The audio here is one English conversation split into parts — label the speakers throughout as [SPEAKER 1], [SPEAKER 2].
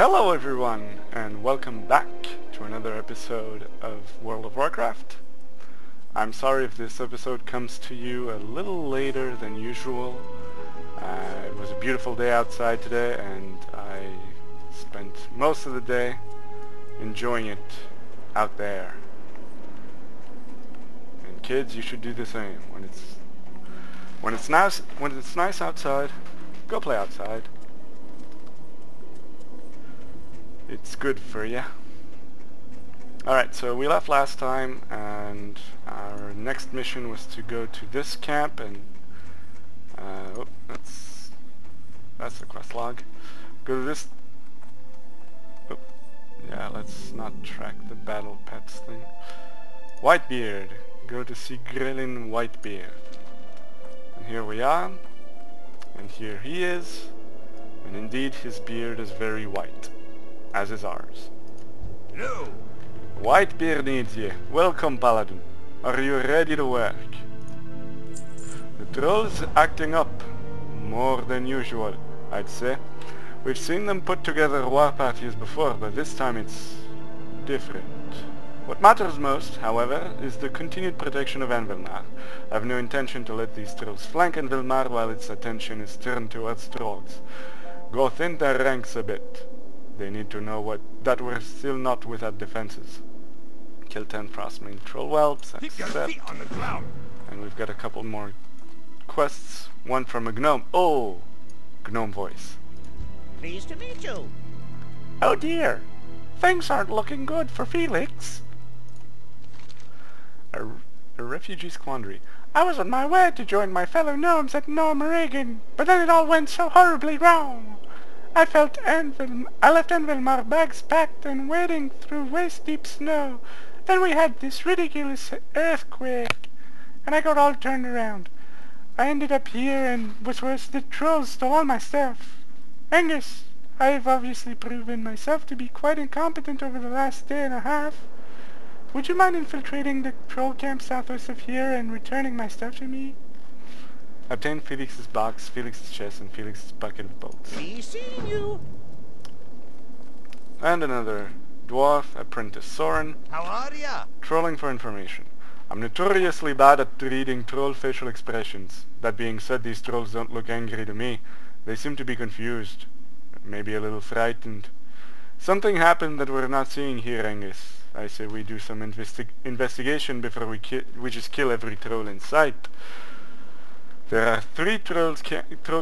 [SPEAKER 1] Hello everyone, and welcome back to another episode of World of Warcraft. I'm sorry if this episode comes to you a little later than usual. It was a beautiful day outside today, and I spent most of the day enjoying it out there. And kids, you should do the same. When it's nice outside, go play outside. It's good for you. Alright, so we left last time, and our next mission was to go to this camp, and oh, that's the quest log. Go to this. Oh, yeah, let's not track the battle pets thing. Whitebeard. Go to see Grillin Whitebeard. And here we are, and here he is, and indeed his beard is very white, as is ours.
[SPEAKER 2] No.
[SPEAKER 1] Whitebeard needs you. Welcome, Paladin. Are you ready to work? The troll's acting up. More than usual, I'd say. We've seen them put together war parties before, but this time it's different. What matters most, however, is the continued protection of Anvilnar. I have no intention to let these trolls flank Anvilnar while its attention is turned towards trolls. Go thin their ranks a bit. They need to know that we're still not without defenses. Kill 10 frostmane troll whelps, accept. And we've got a couple more quests. One from a gnome. Oh! Gnome voice.
[SPEAKER 2] Pleased to meet you.
[SPEAKER 1] Oh dear! Things aren't looking good for Felix. A refugee squandary. I was on my way to join my fellow gnomes at Normoregan, but then it all went so horribly wrong. I left Anvilmar bags packed and wading through waist-deep snow. Then we had this ridiculous earthquake, and I got all turned around. I ended up here, and what's worse, the trolls stole all my stuff. Angus, I've obviously proven myself to be quite incompetent over the last day and a half. Would you mind infiltrating the troll camp southwest of here and returning my stuff to me? Obtain Felix's box, Felix's chest, and Felix's bucket of bolts.
[SPEAKER 2] Be seeing you.
[SPEAKER 1] And another dwarf, apprentice Soren.
[SPEAKER 2] How are ya?
[SPEAKER 1] Trolling for information. I'm notoriously bad at reading troll facial expressions. That being said, these trolls don't look angry to me. They seem to be confused. Maybe a little frightened. Something happened that we're not seeing here, Angus. I say we do some investigation before we just kill every troll in sight. There are 3 troll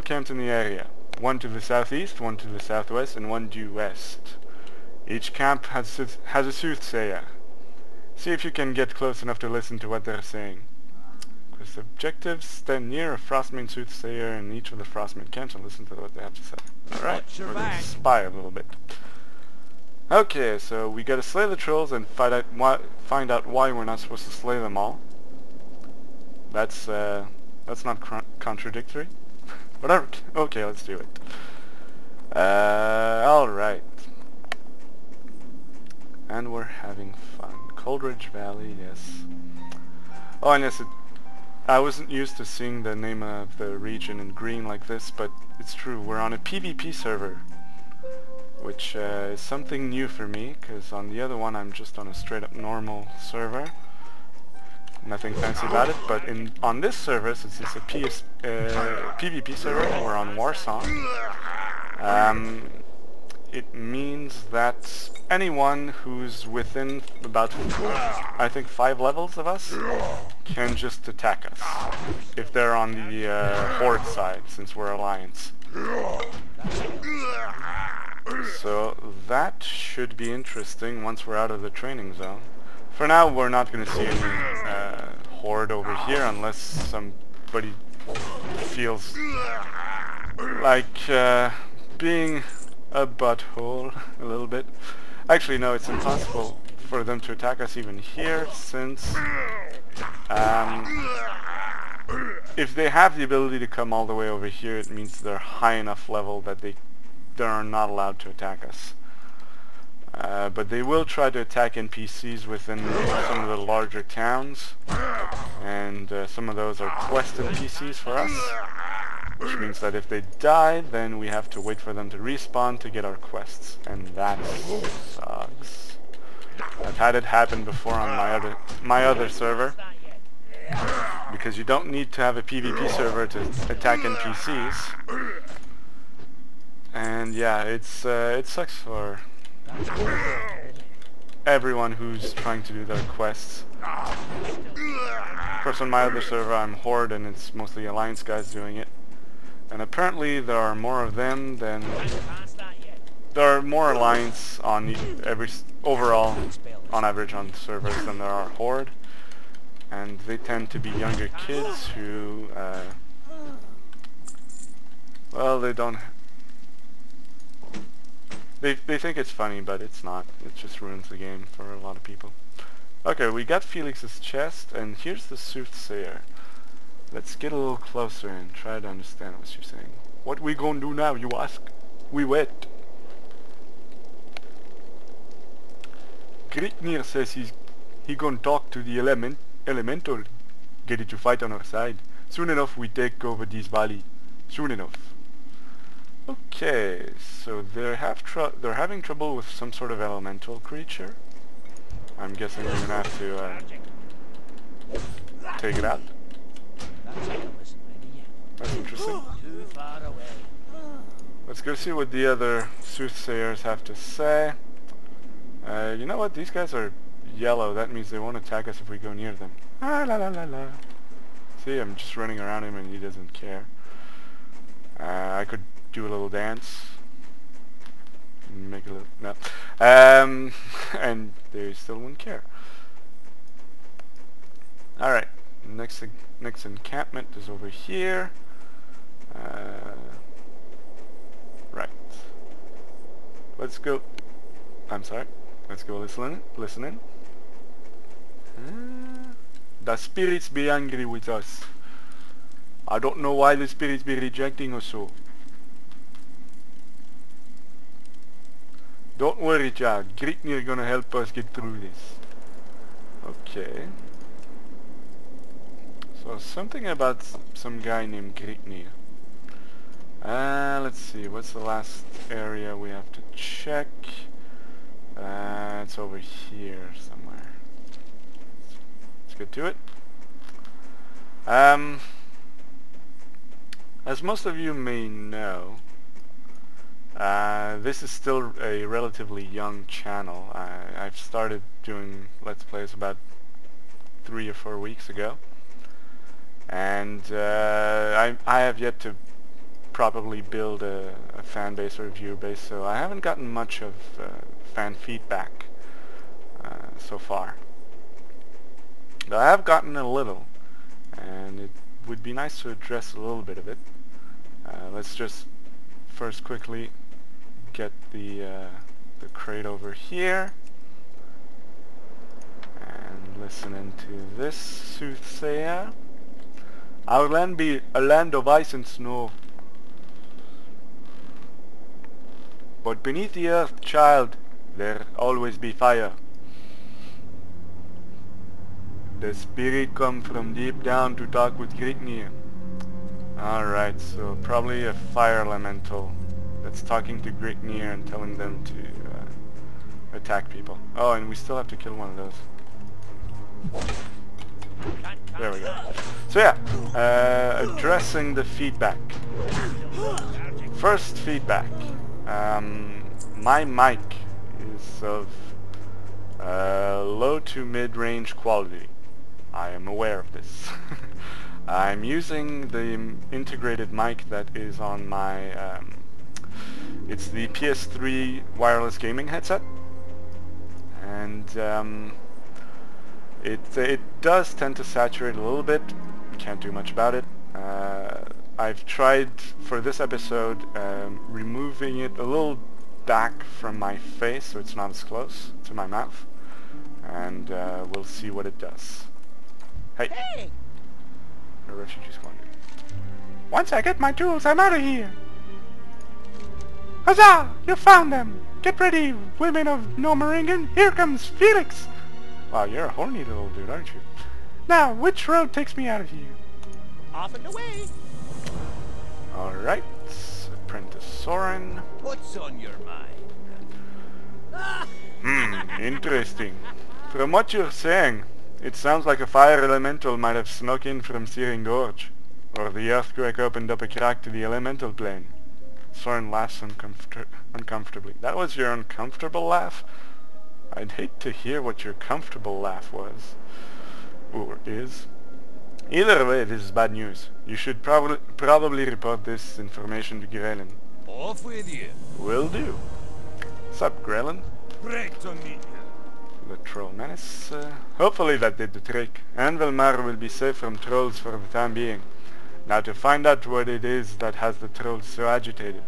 [SPEAKER 1] camps in the area. One to the southeast, one to the southwest, and one due west. Each camp has a soothsayer. See if you can get close enough to listen to what they're saying. Quest objectives: stand near a frostmane soothsayer in each of the frostmane camps and listen to what they have to say. Alright, we're gonna spy a little bit. Okay, so we gotta slay the trolls and find out why we're not supposed to slay them all. That's not contradictory. Whatever. Okay, let's do it. Alright. And we're having fun. Coldridge Valley, yes. Oh, and yes, I wasn't used to seeing the name of the region in green like this, but it's true. We're on a PvP server, which is something new for me, because on the other one I'm just on a straight-up normal server. Nothing fancy about it, but on this server, since it's a PvP server, we're on Warsong. It means that anyone who's within about, I think, 5 levels of us can just attack us if they're on the Horde side, since we're Alliance. So that should be interesting once we're out of the training zone. For now, we're not going to see any Horde over here unless somebody feels like being a butthole a little bit. Actually, no, it's impossible for them to attack us even here, since if they have the ability to come all the way over here, it means they're high enough level that they're not allowed to attack us. But they will try to attack NPCs within some of the larger towns, and some of those are quest NPCs for us. which means that if they die, then we have to wait for them to respawn to get our quests, and that sucks. I've had it happen before on my other server, because you don't need to have a PvP server to attack NPCs. And yeah, it sucks for everyone who's trying to do their quests. Of course, on my other server I'm Horde, and it's mostly Alliance guys doing it. And apparently there are more of them than... There are more Alliance on overall, on average, on servers than there are Horde. And they tend to be younger kids who, well, they don't... They think it's funny, but it's not. It just ruins the game for a lot of people. Okay, we got Felix's chest, and here's the Soothsayer. Let's get a little closer and try to understand what you're saying. What we gonna do now, you ask? We wait. Gritnir says he gonna talk to the elemental, get it to fight on our side. Soon enough we take over this valley. Soon enough. Okay, so they're having trouble with some sort of elemental creature. I'm guessing we're gonna have to take it out. That's interesting. Let's go see what the other soothsayers have to say. You know what? These guys are yellow. That means they won't attack us if we go near them. Ah, la la la la. See, I'm just running around him and he doesn't care. I could do a little dance. Make a little... no. And they still wouldn't care. Alright. Next encampment is over here. Right. Let's go... I'm sorry. Let's go listen in. The spirits be angry with us. I don't know why the spirits be rejecting us so. Don't worry, child. Gritnir gonna help us get through this. Okay. So something about some guy named Gritnir. Let's see. What's the last area we have to check? It's over here somewhere. Let's get to it. As most of you may know, this is still a relatively young channel. I've started doing Let's Plays about 3 or 4 weeks ago, and I have yet to properly build a fan base or viewer base, so I haven't gotten much of fan feedback so far. But I have gotten a little, and it would be nice to address a little bit of it. Let's just first quickly get the crate over here and listen into this soothsayer. Our land be a land of ice and snow, but beneath the earth, child, there always be fire. The spirit come from deep down to talk with Gritnir. Alright, so probably a fire elemental that's talking to Gritnir and telling them to attack people. Oh, and we still have to kill one of those. There we go. So yeah, addressing the feedback. First feedback. My mic is of low to mid-range quality. I am aware of this. I'm using the integrated mic that is on my it's the PS3 wireless gaming headset, and it does tend to saturate a little bit. Can't do much about it. I've tried for this episode removing it a little back from my face so it's not as close to my mouth, and we'll see what it does. Hey! A refugee squadron. Once I get my tools, I'm out of here! Huzzah! You found them! Get ready, women of Nomaringen! Here comes Felix! Wow, you're a horny little dude, aren't you? Now, which road takes me out of here?
[SPEAKER 2] Off and away.
[SPEAKER 1] Alright, Apprentice Soren.
[SPEAKER 2] What's on your mind?
[SPEAKER 1] Interesting. From what you're saying, it sounds like a fire elemental might have snuck in from Searing Gorge, or the earthquake opened up a crack to the elemental plane. Soren laughs uncomfortably. That was your uncomfortable laugh? I'd hate to hear what your comfortable laugh was. Or is. Either way, this is bad news. You should probably report this information to Grelin.
[SPEAKER 2] Off with you.
[SPEAKER 1] Will do. Sup, Grelin?
[SPEAKER 2] Great to meet you.
[SPEAKER 1] The troll menace. Hopefully that did the trick. And Vilmar will be safe from trolls for the time being. Now to find out what it is that has the trolls so agitated.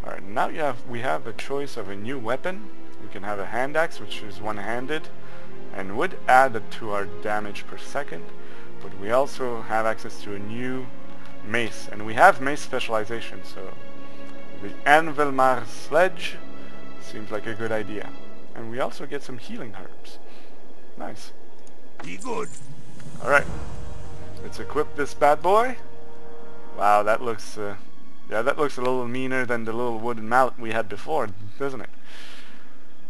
[SPEAKER 1] Alright, now we have a choice of a new weapon. We can have a hand axe, which is one-handed, and would add to our damage per second. But we also have access to a new mace, and we have mace specialization, so the Anvilmar sledge seems like a good idea. And we also get some healing herbs. Nice.
[SPEAKER 2] Be good.
[SPEAKER 1] Alright, let's equip this bad boy. Wow, that looks, yeah, that looks a little meaner than the little wooden mallet we had before, doesn't it?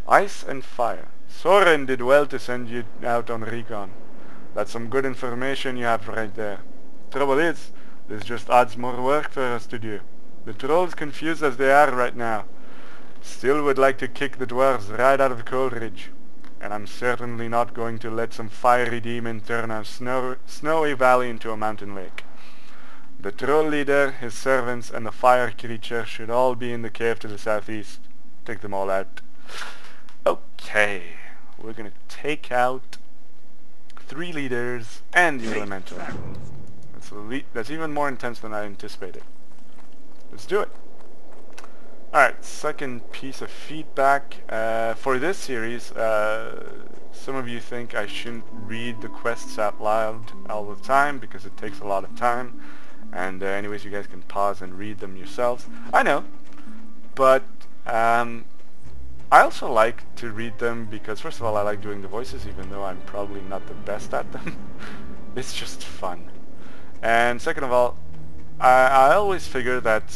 [SPEAKER 1] Ice and fire. Soren did well to send you out on recon. That's some good information you have right there. Trouble is, this just adds more work for us to do. The trolls, confused as they are right now, still would like to kick the dwarves right out of Coleridge. And I'm certainly not going to let some fiery demon turn our snowy valley into a mountain lake. The troll leader, his servants, and the fire creature should all be in the cave to the southeast. Take them all out. Okay, we're gonna take out 3 leaders and the elemental. That's even more intense than I anticipated. Let's do it. Alright, second piece of feedback. For this series, some of you think I shouldn't read the quests out loud all the time because it takes a lot of time. And anyways, you guys can pause and read them yourselves. I know, but I also like to read them because, first of all, I like doing the voices, even though I'm probably not the best at them. It's just fun. And second of all, I always figure that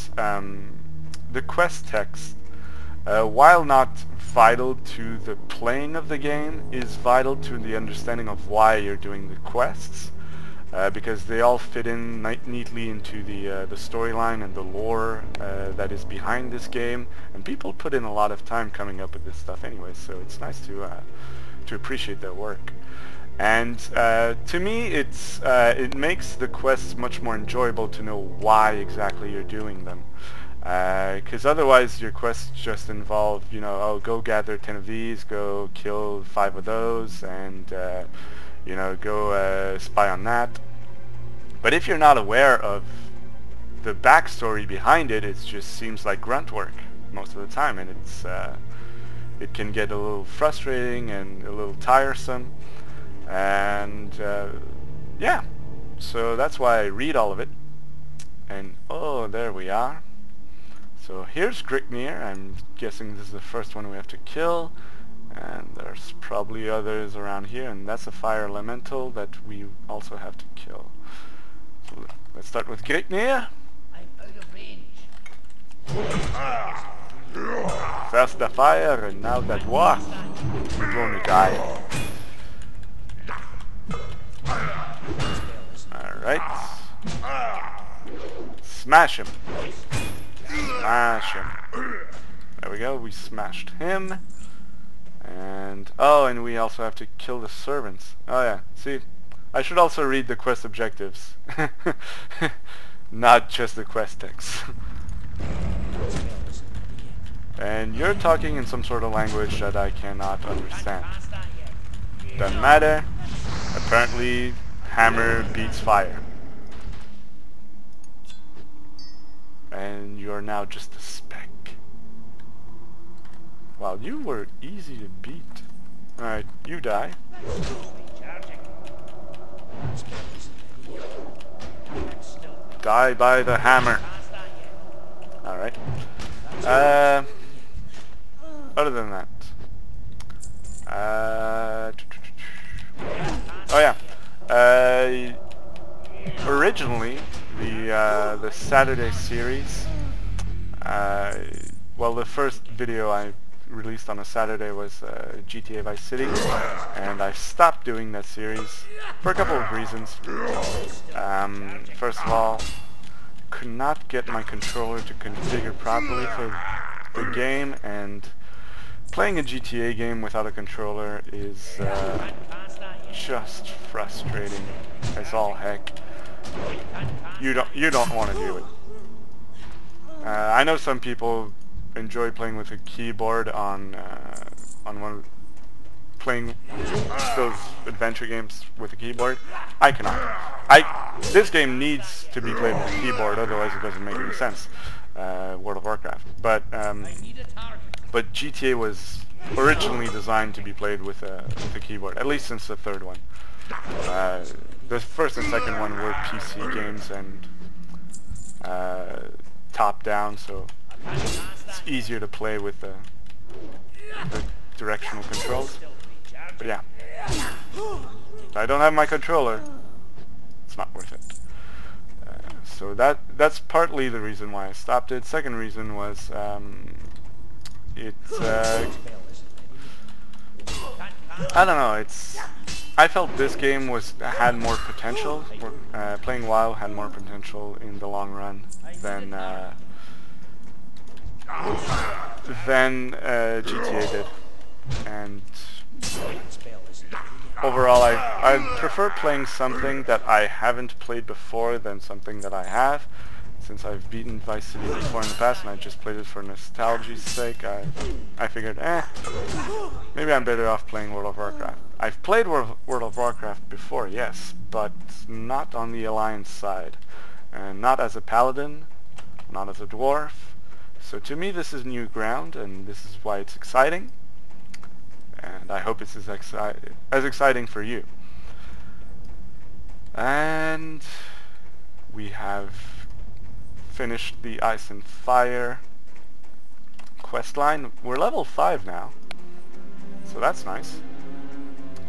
[SPEAKER 1] the quest text, while not vital to the playing of the game, is vital to the understanding of why you're doing the quests. Because they all fit in neatly into the storyline and the lore that is behind this game, and people put in a lot of time coming up with this stuff anyway, so it's nice to appreciate their work. And to me, it makes the quests much more enjoyable to know why exactly you're doing them. Because otherwise your quests just involve, you know, oh, go gather 10 of these, go kill 5 of those, and you know, go spy on that. But if you're not aware of the backstory behind it, it just seems like grunt work most of the time, and it can get a little frustrating and a little tiresome. And yeah, so that's why I read all of it. And oh, there we are. So here's Grignir. I'm guessing this is the first one we have to kill. And there's probably others around here, and that's a fire elemental that we also have to kill. So let's start with Grignir.
[SPEAKER 2] I'm out of range.
[SPEAKER 1] First the fire, and now that dwarf. We're going to die. Alright. Smash him. Smash him. There we go, we smashed him. And oh, and we also have to kill the servants. Oh yeah, see, I should also read the quest objectives, not just the quest text. And you're talking in some sort of language that I cannot understand. Doesn't matter. Apparently, hammer beats fire. And you're now just a speck. Wow, you were easy to beat. Alright, you die. Die by the hammer. Alright. Other than that. Oh yeah. Originally, the Saturday series. Well, the first video I released on a Saturday was GTA Vice City, and I stopped doing that series for a couple of reasons. First of all, could not get my controller to configure properly for the game, and playing a GTA game without a controller is just frustrating as all heck. You don't want to do it. I know some people enjoy playing with a keyboard on one, playing those adventure games with a keyboard. I cannot. This game needs to be played with a keyboard, otherwise it doesn't make any sense. World of Warcraft, but GTA was originally designed to be played with a keyboard, at least since the third one. The first and second one were PC games and top-down, so it's easier to play with the directional controls. But yeah, if I don't have my controller, it's not worth it. So that's partly the reason why I stopped it. Second reason was I don't know. I felt this game had more potential. Playing WoW had more potential in the long run than GTA did. And overall, I prefer playing something that I haven't played before than something that I have. Since I've beaten Vice City before in the past and I just played it for nostalgia's sake, I figured, maybe I'm better off playing World of Warcraft. I've played World of Warcraft before, yes, but not on the Alliance side. And not as a paladin, not as a dwarf. So to me this is new ground, and this is why it's exciting. And I hope it's as exciting for you. And we have finished the Ice and Fire questline. We're level 5 now, so that's nice.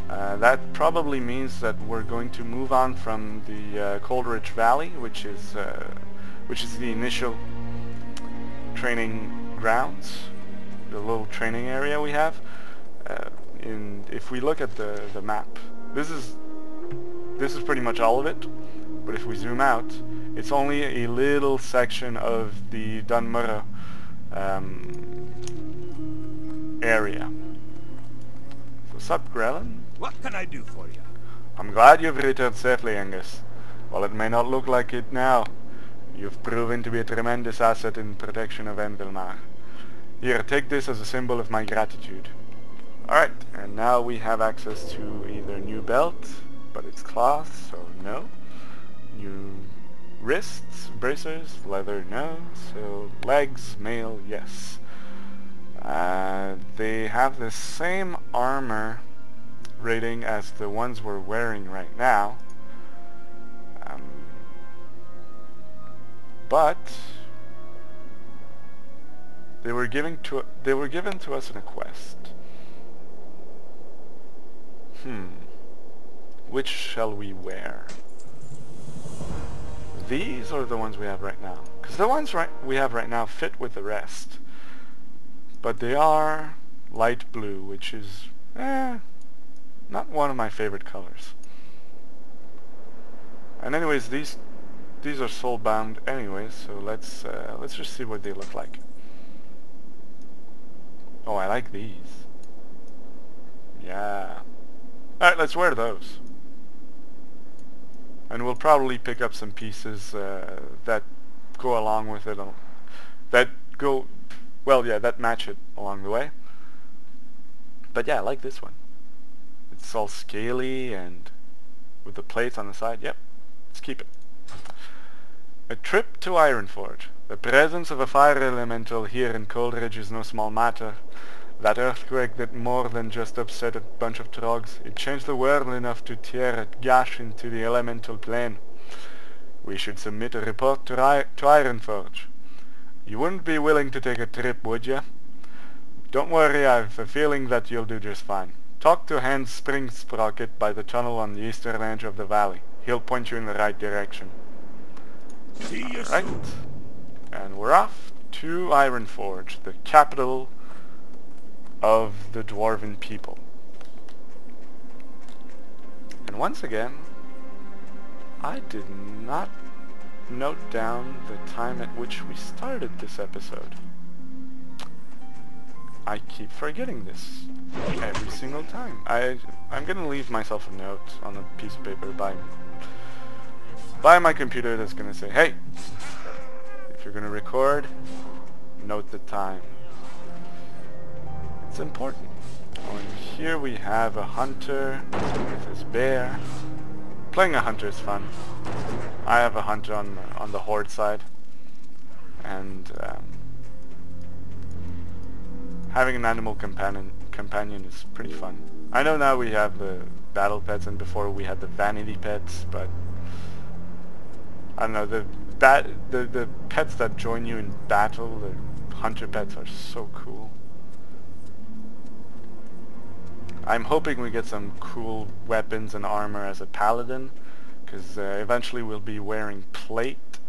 [SPEAKER 1] That probably means that we're going to move on from the Coldridge Valley, which is the initial training grounds, the little training area we have. If we look at the map, this is pretty much all of it. But if we zoom out, it's only a little section of the Dunmurrow area. So, sup, Grelin?
[SPEAKER 2] What can I do for you?
[SPEAKER 1] I'm glad you've returned safely, Angus. While it may not look like it now, you've proven to be a tremendous asset in protection of Envilmar. Here, take this as a symbol of my gratitude. Alright, and now we have access to either new belt, but it's cloth, so no. New wrists, bracers, leather, no. So legs, mail, yes. They have the same armor rating as the ones we're wearing right now. But they were given to us in a quest. Which shall we wear? These or the ones we have right now? Because the ones we have right now fit with the rest. But they are light blue, which is not one of my favorite colors. And anyways, these are soul bound anyways, so let's just see what they look like. Oh, I like these. Yeah. Alright, let's wear those. And we'll probably pick up some pieces that go along with it, that match it along the way. But yeah, I like this one. It's all scaly and with the plates on the side. Yep, let's keep it. A trip to Ironforge. The presence of a fire elemental here in Coldridge is no small matter. That earthquake that more than just upset a bunch of trogs, it changed the world enough to tear a gash into the elemental plane. We should submit a report to Ironforge. You wouldn't be willing to take a trip, would you? Don't worry, I've a feeling that you'll do just fine. Talk to Hans Springsprocket by the tunnel on the eastern edge of the valley. He'll point you in the right direction.
[SPEAKER 2] See you
[SPEAKER 1] Alright.
[SPEAKER 2] soon.
[SPEAKER 1] And we're off to Ironforge, the capital of the Dwarven people. And once again, I did not note down the time at which we started this episode. I keep forgetting this every single time. I'm gonna leave myself a note on a piece of paper by my computer that's gonna say, hey, if you're gonna record, note the time. It's important. Oh, and here we have a hunter with his bear. Playing a hunter is fun. I have a hunter on the horde side, and having an animal companion is pretty fun. I know now we have the battle pets, and before we had the vanity pets, but I don't know, the pets that join you in battle, the hunter pets, are so cool. I'm hoping we get some cool weapons and armor as a paladin, because eventually we'll be wearing plate,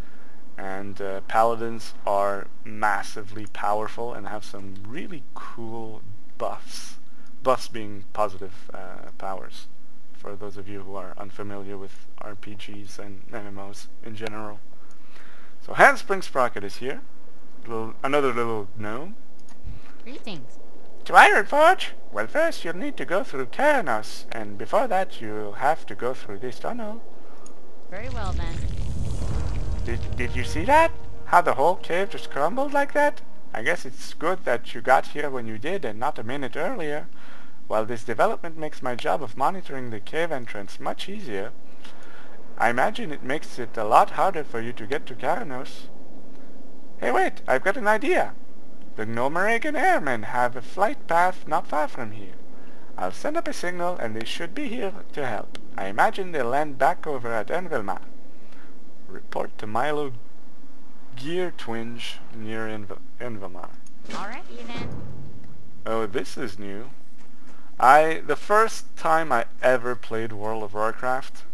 [SPEAKER 1] and paladins are massively powerful and have some really cool buffs. Buffs being positive powers, for those of you who are unfamiliar with RPGs and MMOs in general. So Handspring Sprocket is here, another little gnome.
[SPEAKER 3] Greetings.
[SPEAKER 1] To Ironforge? Well, first you'll need to go through Keranos, and before that you'll have to go through this tunnel.
[SPEAKER 3] Very well then.
[SPEAKER 1] Did you see that? How the whole cave just crumbled like that? I guess it's good that you got here when you did and not a minute earlier. While this development makes my job of monitoring the cave entrance much easier, I imagine it makes it a lot harder for you to get to Keranos. Hey wait, I've got an idea! The Gnomeregan airmen have a flight path not far from here. I'll send up a signal and they should be here to help. I imagine they'll land back over at Envilmar. Report to Milo Gear Twinge near Envilmar.
[SPEAKER 3] Alrighty then.
[SPEAKER 1] Oh, this is new. The first time I ever played World of Warcraft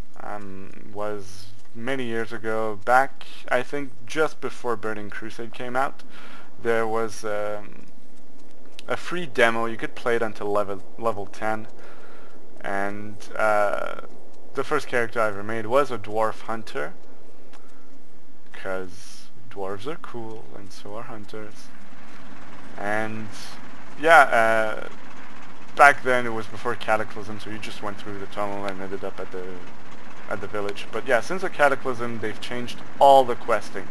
[SPEAKER 1] was many years ago, back I think just before Burning Crusade came out. There was a free demo. You could play it until level 10, and the first character I ever made was a dwarf hunter, because dwarves are cool and so are hunters. And yeah, back then it was before Cataclysm, so you just went through the tunnel and ended up at the village. But yeah, since the Cataclysm they've changed all the questing.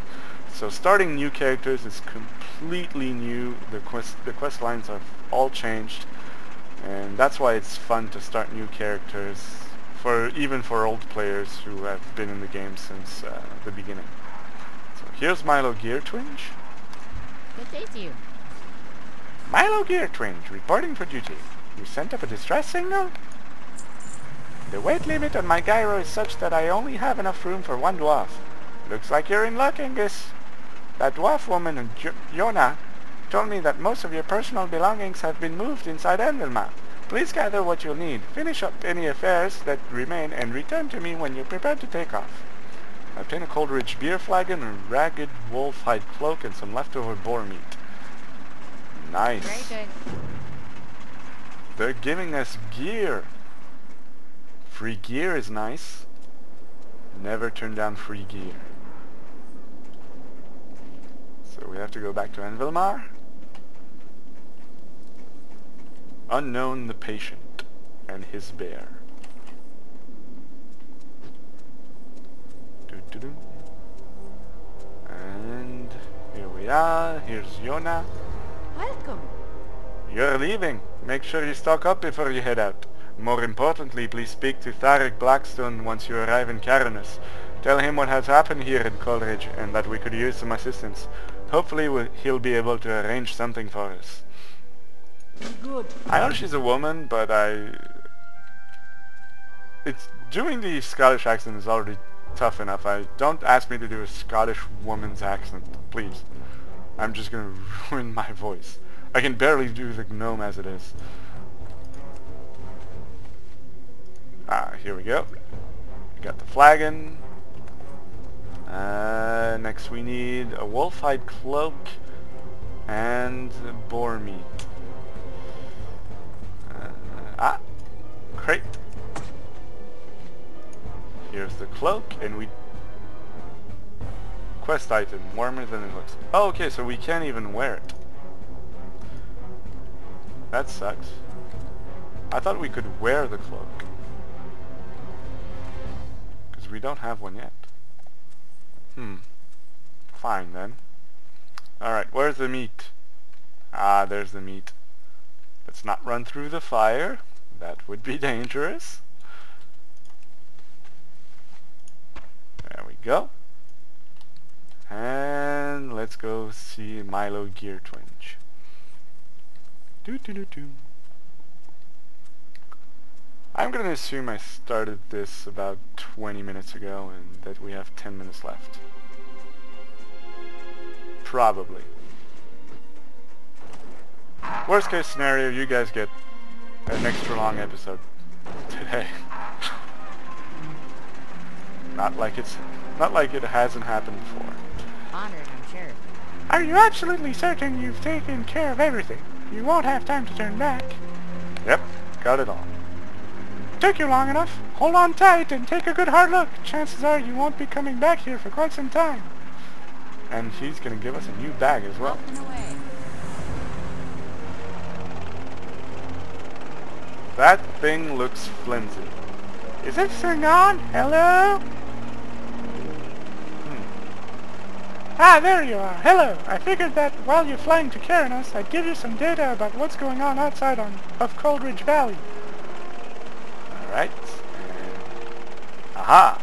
[SPEAKER 1] So starting new characters is completely new. The quest lines have all changed, and that's why it's fun to start new characters, even for old players who have been in the game since the beginning. So here's Milo Gear Twinge.
[SPEAKER 3] Good day to you.
[SPEAKER 1] Milo Gear Twinge, reporting for duty. You sent up a distress signal? The weight limit on my gyro is such that I only have enough room for one dwarf. Looks like you're in luck, Angus. That dwarf woman, Yona, told me that most of your personal belongings have been moved inside Envilmar. Please gather what you'll need, finish up any affairs that remain, and return to me when you're prepared to take off. Obtain a Coldridge beer flagon, a ragged wolf hide cloak, and some leftover boar meat. Nice.
[SPEAKER 3] Very good.
[SPEAKER 1] They're giving us gear. Free gear is nice. Never turn down free gear. So we have to go back to Envilmar. Unknown the patient and his bear. Doo-doo-doo. And here we are. Here's Yona.
[SPEAKER 3] Welcome.
[SPEAKER 1] You're leaving. Make sure you stock up before you head out. More importantly, please speak to Tharic Blackstone once you arrive in Keranos. Tell him what has happened here in Coleridge and that we could use some assistance. Hopefully he'll be able to arrange something for us.
[SPEAKER 3] Good.
[SPEAKER 1] I know she's a woman, but doing the Scottish accent is already tough enough. Don't ask me to do a Scottish woman's accent, please. I'm just gonna ruin my voice. I can barely do the gnome as it is. Here we go. We got the flagon. Next sticks. We need a wolf-hide cloak and boar meat. Crate. Here's the cloak, and we... Quest item, warmer than it looks. Oh, okay, so we can't even wear it. That sucks. I thought we could wear the cloak. Because we don't have one yet. Fine then. Alright, where's the meat? Ah, there's the meat. Let's not run through the fire. That would be dangerous. There we go. And let's go see Milo Gear Twinge. I'm gonna assume I started this about 20 minutes ago and that we have 10 minutes left. Probably. Worst case scenario, you guys get an extra long episode today. Not like it hasn't happened before.
[SPEAKER 3] Honored, I'm sure.
[SPEAKER 4] Are you absolutely certain you've taken care of everything? You won't have time to turn back.
[SPEAKER 1] Yep, got it all.
[SPEAKER 4] Took you long enough. Hold on tight and take a good hard look. Chances are you won't be coming back here for quite some time.
[SPEAKER 1] And he's gonna give us a new bag as well.
[SPEAKER 3] Open away.
[SPEAKER 1] That thing looks flimsy.
[SPEAKER 4] Is this thing on? Hello? Ah, there you are. Hello. I figured that while you're flying to Karanos, I'd give you some data about what's going on outside of Coldridge Valley.
[SPEAKER 1] Alright. Aha!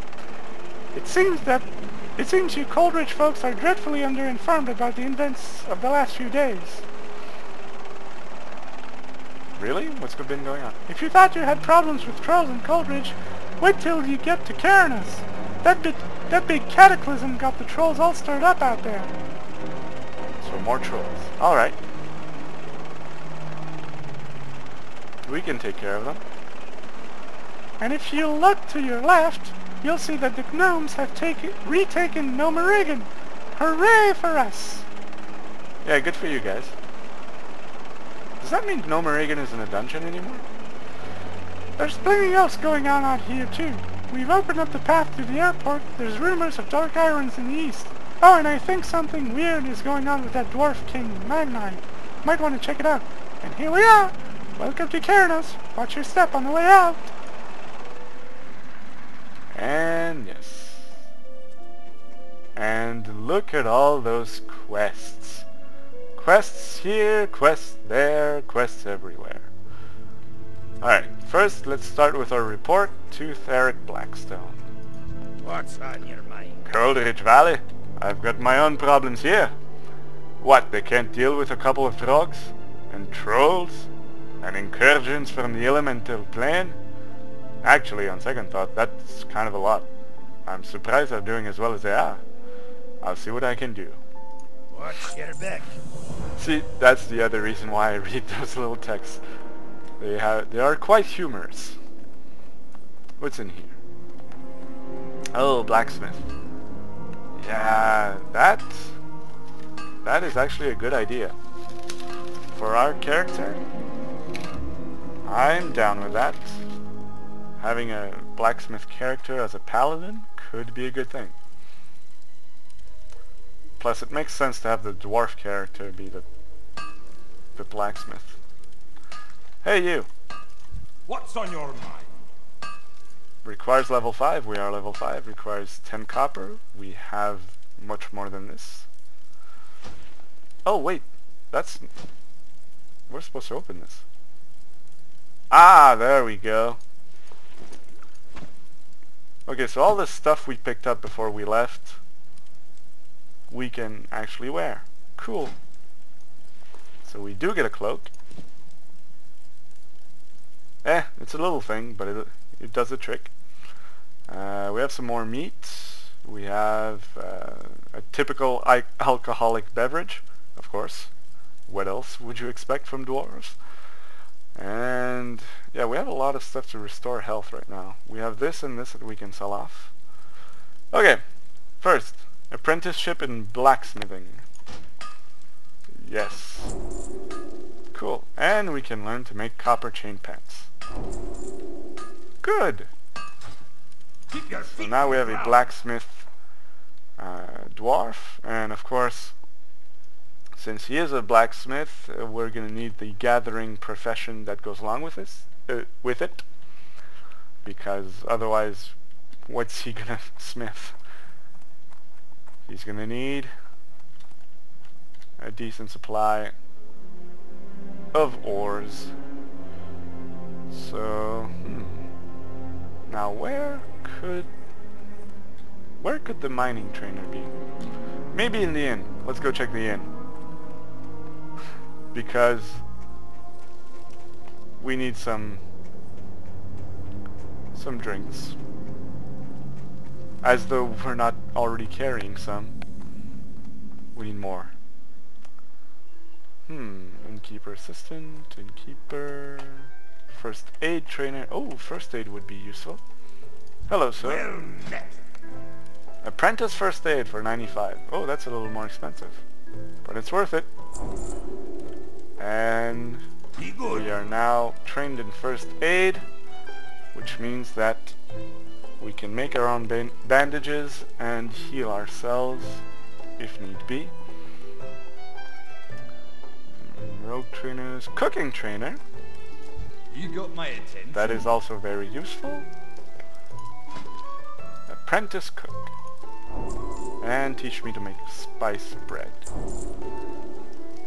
[SPEAKER 4] It seems you Coldridge folks are dreadfully underinformed about the events of the last few days.
[SPEAKER 1] Really? What's been going on?
[SPEAKER 4] If you thought you had problems with trolls in Coldridge, wait till you get to Karanos. That big cataclysm got the trolls all stirred up out there.
[SPEAKER 1] So more trolls. Alright. We can take care of them.
[SPEAKER 4] And if you look to your left, you'll see that the gnomes have retaken Nomerigan. Hooray for us!
[SPEAKER 1] Yeah, good for you guys. Does that mean Nomerigan is in a dungeon anymore?
[SPEAKER 4] There's plenty else going on out here too. We've opened up the path to the airport. There's rumors of dark irons in the east. Oh, and I think something weird is going on with that dwarf king, Magni. Might want to check it out. And here we are! Welcome to Karanos. Watch your step on the way out.
[SPEAKER 1] And yes. And look at all those quests. Quests here, quests there, quests everywhere. Alright, first let's start with our report to Theric Blackstone.
[SPEAKER 2] What's on your mind?
[SPEAKER 1] Coldridge Valley? I've got my own problems here. What, they can't deal with a couple of frogs? And trolls? And incursions from the elemental plane? Actually, on second thought, that's kind of a lot. I'm surprised they're doing as well as they are. I'll see what I can do.
[SPEAKER 2] Watch your back.
[SPEAKER 1] See, that's the other reason why I read those little texts. They are quite humorous. What's in here? Oh, blacksmith. Yeah, that is actually a good idea. For our character, I'm down with that. Having a blacksmith character as a paladin could be a good thing. Plus, it makes sense to have the dwarf character be the blacksmith. Hey, you!
[SPEAKER 2] What's on your mind?
[SPEAKER 1] Requires level 5. We are level 5. Requires 10 copper. We have much more than this. Oh, wait. That's... We're supposed to open this. Ah, there we go. Okay, so all the stuff we picked up before we left, we can actually wear. Cool. So we do get a cloak. It's a little thing, but it does the trick. We have some more meat. We have a typical alcoholic beverage, of course. What else would you expect from dwarves? And yeah, we have a lot of stuff to restore health right now. We have this and this that we can sell off. Okay, first, Apprenticeship in blacksmithing. Yes. Cool. And we can learn to make copper chain pants. Good!
[SPEAKER 2] Keep your
[SPEAKER 1] So
[SPEAKER 2] feet
[SPEAKER 1] now we have a
[SPEAKER 2] ground.
[SPEAKER 1] blacksmith dwarf, and of course, since he is a blacksmith, we're gonna need the gathering profession that goes along with this, with it, because otherwise, what's he gonna smith? He's gonna need a decent supply of ores. So, now where could the mining trainer be? Maybe in the inn. Let's go check the inn. Because we need some drinks. As though we're not already carrying some. We need more. Innkeeper assistant, innkeeper, first aid trainer. Oh, first aid would be useful. Hello, sir.
[SPEAKER 2] Well met.
[SPEAKER 1] Apprentice first aid for 95. Oh, that's a little more expensive. But it's worth it. And
[SPEAKER 2] Be good.
[SPEAKER 1] we are now trained in first aid, which means that we can make our own bandages and heal ourselves if need be. Rogue trainers, cooking trainer.
[SPEAKER 2] You got my attention.
[SPEAKER 1] That is also very useful. Apprentice cook. And teach me to make spice bread.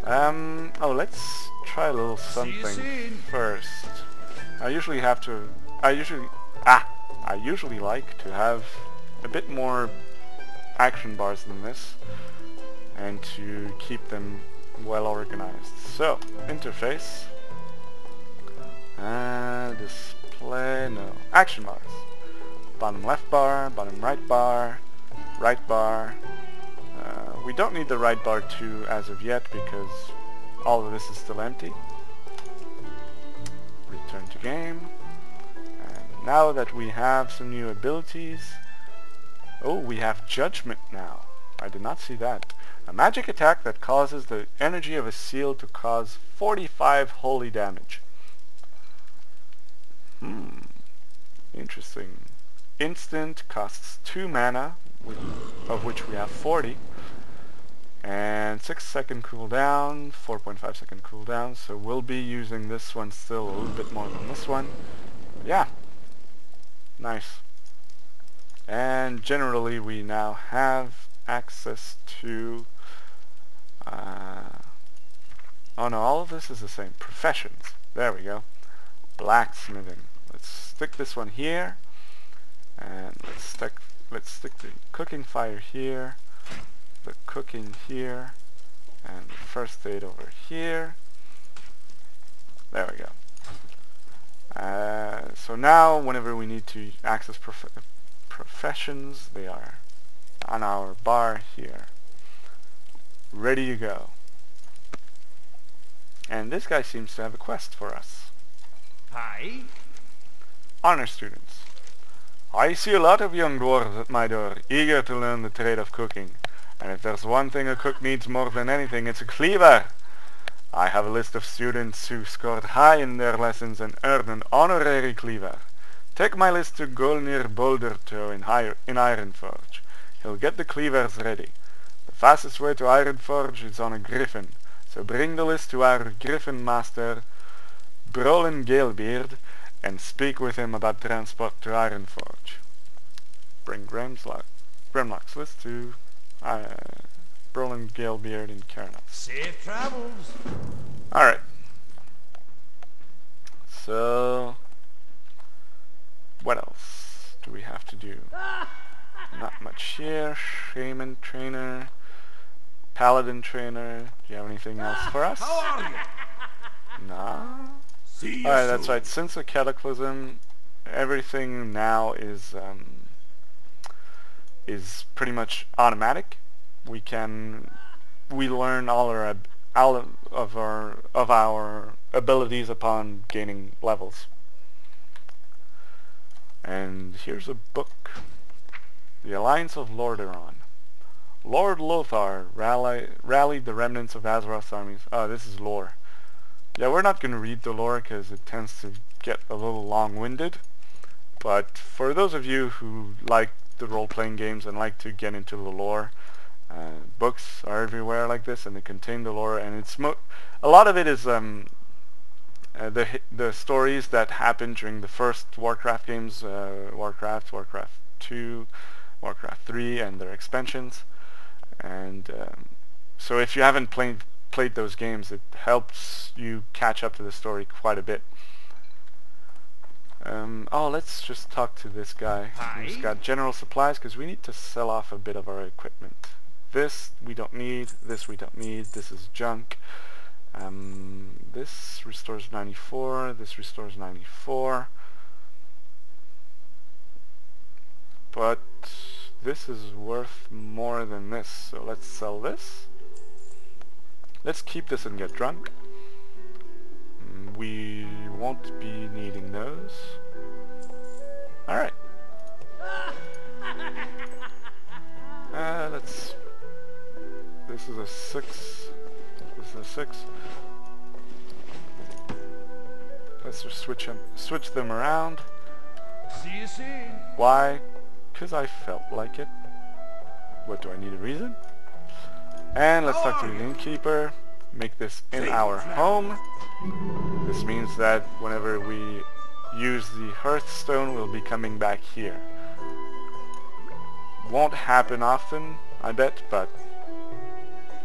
[SPEAKER 1] Oh, let's try a little something first. I usually like to have a bit more action bars than this, and to keep them well organized. So, interface. Display, no. Action bars. Bottom left bar, bottom right bar, right bar. We don't need the right bar too as of yet because all of this is still empty. Return to game. And now that we have some new abilities... Oh, we have Judgment now. I did not see that. A magic attack that causes the energy of a seal to cause 45 holy damage. Interesting. Instant costs 2 mana, of which we have 40. And 6-second cooldown, 4.5 second cooldown, so we'll be using this one still a little bit more than this one. Yeah. Nice. And generally we now have access to... oh no, all of this is the same. Professions. There we go. Blacksmithing. Let's stick this one here. And let's stick the cooking fire here. The cooking here. And the first aid over here. There we go. So now, whenever we need to access professions, they are on our bar here. Ready to go. And this guy seems to have a quest for us.
[SPEAKER 2] Hi.
[SPEAKER 1] Honor students. I see a lot of young dwarves at my door, eager to learn the trade of cooking. And if there's one thing a cook needs more than anything, it's a cleaver. I have a list of students who scored high in their lessons and earned an honorary cleaver. Take my list to Golnir Bouldertoe in Ironforge. He'll get the cleavers ready. The fastest way to Ironforge is on a griffin, so bring the list to our griffin master, Brolin Galebeard, and speak with him about transport to Ironforge. Bring Grimlock's list to Brolin Galebeard in Kernow.
[SPEAKER 2] Safe travels.
[SPEAKER 1] Alright. So... what else do we have to do? Not much here. Shaman trainer. Paladin trainer. Do you have anything else for us?
[SPEAKER 2] How are you?
[SPEAKER 1] Nah.
[SPEAKER 2] See you
[SPEAKER 1] Alright, that's
[SPEAKER 2] soon.
[SPEAKER 1] right. Since the Cataclysm, everything now is pretty much automatic. We learn all of our abilities upon gaining levels. And here's a book. The Alliance of Lordaeron. Lord Lothar rallied the remnants of Azeroth's armies. Oh, this is lore. Yeah, we're not going to read the lore because it tends to get a little long-winded. But for those of you who like the role-playing games and like to get into the lore, books are everywhere like this, and they contain the lore, and it's a lot of it is the stories that happened during the first Warcraft games, Warcraft 2, Warcraft 3, and their expansions. And so if you haven't played those games, it helps you catch up to the story quite a bit. Oh, let's just talk to this guy who's got general supplies, because we need to sell off a bit of our equipment. This we don't need, this we don't need, this is junk. This restores 94, this restores 94. But this is worth more than this, so let's sell this. Let's keep this and get drunk. We won't be needing those. Alright. Let's... This is a 6. This is a 6. Let's just switch them around.
[SPEAKER 2] See you soon.
[SPEAKER 1] Why? Because I felt like it. What, do I need a reason? And let's talk to the innkeeper. Make this in our home. This means that whenever we use the hearthstone, we'll be coming back here. Won't happen often, I bet, but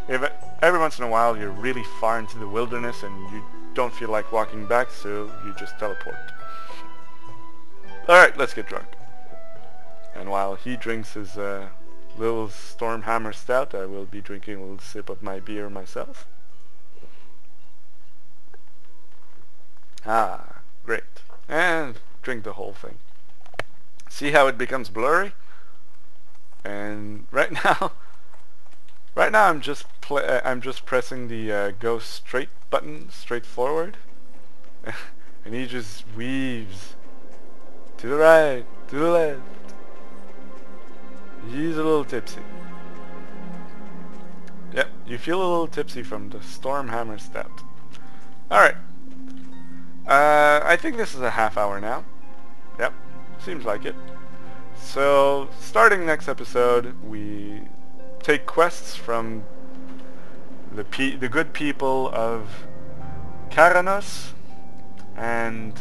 [SPEAKER 1] if every once in a while you're really far into the wilderness and you don't feel like walking back, so you just teleport. Alright, let's get drunk. And while he drinks his little Stormhammer Stout, I will be drinking a little sip of my beer myself. Ah, great. And drink the whole thing. See how it becomes blurry? And right now I'm just pressing the go straight button, straight forward, and he just weaves to the right, to the left. He's a little tipsy. Yep, you feel a little tipsy from the Stormhammer Stout. Alright. I think this is a half hour now. Yep, seems like it. So, starting next episode, we take quests from the good people of Karanos, and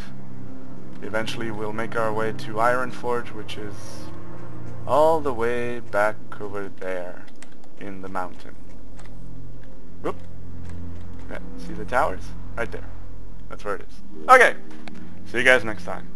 [SPEAKER 1] eventually we'll make our way to Ironforge, which is all the way back over there in the mountain. Whoop. Yeah, see the towers? Right there. That's where it is. Okay, see you guys next time.